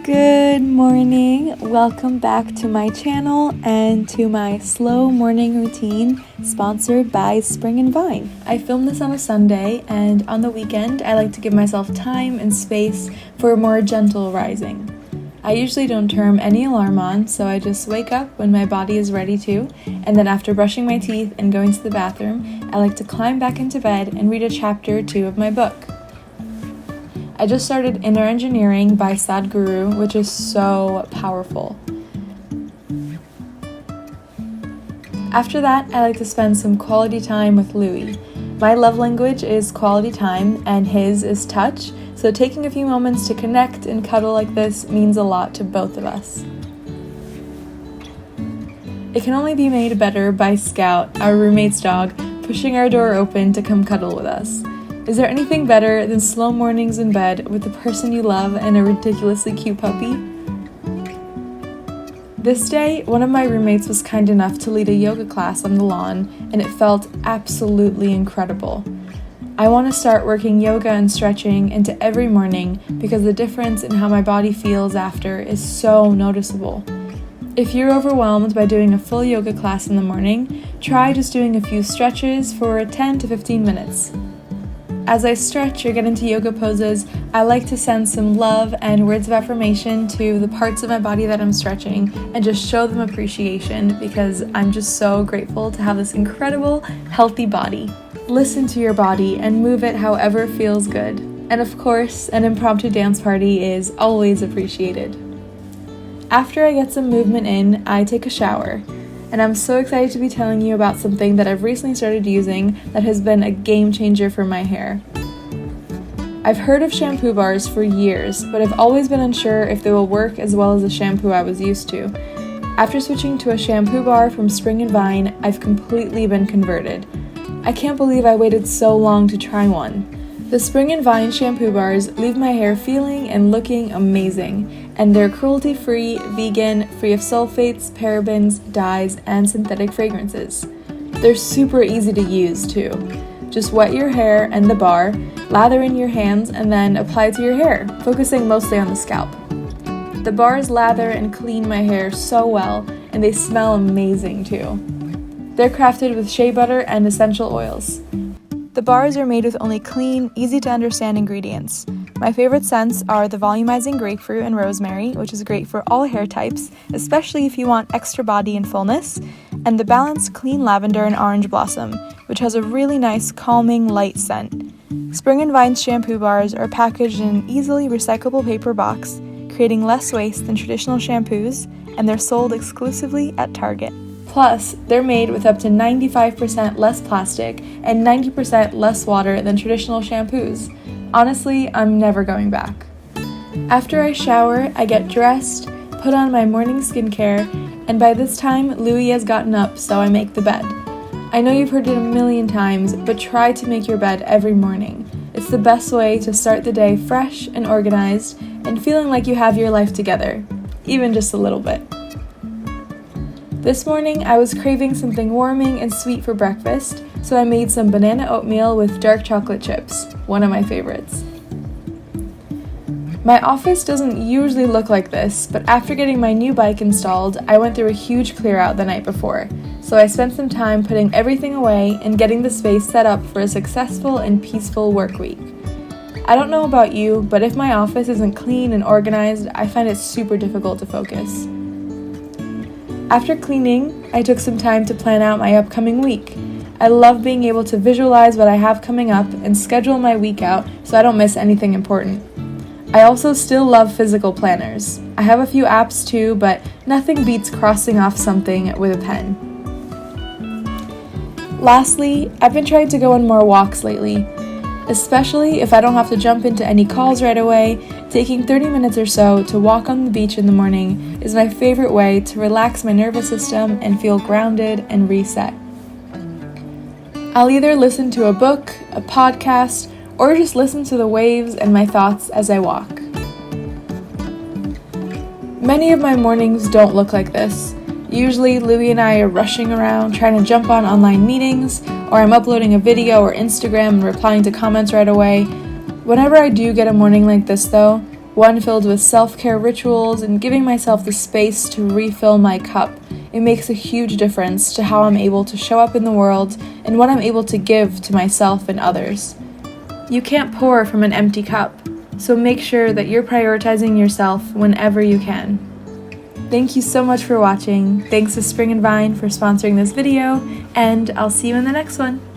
Good morning. Welcome back to my channel and to my slow morning routine sponsored by Spring and Vine. I filmed this on a Sunday, and on the weekend I like to give myself time and space for a more gentle rising. I usually don't turn any alarm on, so I just wake up when my body is ready to, and then after brushing my teeth and going to the bathroom, I like to climb back into bed and read a chapter or two of my book. I just started Inner Engineering by Sadhguru, which is so powerful. After that, I like to spend some quality time with Louie. My love language is quality time, and his is touch, so taking a few moments to connect and cuddle like this means a lot to both of us. It can only be made better by Scout, our roommate's dog, pushing our door open to come cuddle with us. Is there anything better than slow mornings in bed with the person you love and a ridiculously cute puppy? This day, one of my roommates was kind enough to lead a yoga class on the lawn, and it felt absolutely incredible. I want to start working yoga and stretching into every morning because the difference in how my body feels after is so noticeable. If you're overwhelmed by doing a full yoga class in the morning, try just doing a few stretches for 10 to 15 minutes. As I stretch or get into yoga poses, I like to send some love and words of affirmation to the parts of my body that I'm stretching and just show them appreciation because I'm just so grateful to have this incredible, healthy body. Listen to your body and move it however feels good. And of course, an impromptu dance party is always appreciated. After I get some movement in, I take a shower. And I'm so excited to be telling you about something that I've recently started using that has been a game changer for my hair. I've heard of shampoo bars for years, but I've always been unsure if they will work as well as the shampoo I was used to. After switching to a shampoo bar from Spring and Vine, I've completely been converted. I can't believe I waited so long to try one. The Spring and Vine shampoo bars leave my hair feeling and looking amazing, and they're cruelty-free, vegan, free of sulfates, parabens, dyes, and synthetic fragrances. They're super easy to use too. Just wet your hair and the bar, lather in your hands, and then apply to your hair, focusing mostly on the scalp. The bars lather and clean my hair so well, and they smell amazing too. They're crafted with shea butter and essential oils. The bars are made with only clean, easy-to-understand ingredients. My favorite scents are the volumizing grapefruit and rosemary, which is great for all hair types, especially if you want extra body and fullness, and the balanced clean lavender and orange blossom, which has a really nice, calming, light scent. Spring and Vine's shampoo bars are packaged in an easily recyclable paper box, creating less waste than traditional shampoos, and they're sold exclusively at Target. Plus, they're made with up to 95% less plastic and 90% less water than traditional shampoos. Honestly, I'm never going back. After I shower, I get dressed, put on my morning skincare, and by this time, Louie has gotten up, so I make the bed. I know you've heard it a million times, but try to make your bed every morning. It's the best way to start the day fresh and organized and feeling like you have your life together, even just a little bit. This morning, I was craving something warming and sweet for breakfast, so I made some banana oatmeal with dark chocolate chips, one of my favorites. My office doesn't usually look like this, but after getting my new bike installed, I went through a huge clear out the night before, so I spent some time putting everything away and getting the space set up for a successful and peaceful work week. I don't know about you, but if my office isn't clean and organized, I find it super difficult to focus. After cleaning, I took some time to plan out my upcoming week. I love being able to visualize what I have coming up and schedule my week out so I don't miss anything important. I also still love physical planners. I have a few apps too, but nothing beats crossing off something with a pen. Lastly, I've been trying to go on more walks lately. Especially if I don't have to jump into any calls right away, taking 30 minutes or so to walk on the beach in the morning is my favorite way to relax my nervous system and feel grounded and reset. I'll either listen to a book, a podcast, or just listen to the waves and my thoughts as I walk. Many of my mornings don't look like this. Usually, Louie and I are rushing around trying to jump on online meetings, or I'm uploading a video or Instagram and replying to comments right away. Whenever I do get a morning like this though, one filled with self-care rituals and giving myself the space to refill my cup. It makes a huge difference to how I'm able to show up in the world and what I'm able to give to myself and others. You can't pour from an empty cup, so make sure that you're prioritizing yourself whenever you can. Thank you so much for watching. Thanks to Spring and Vine for sponsoring this video, and I'll see you in the next one.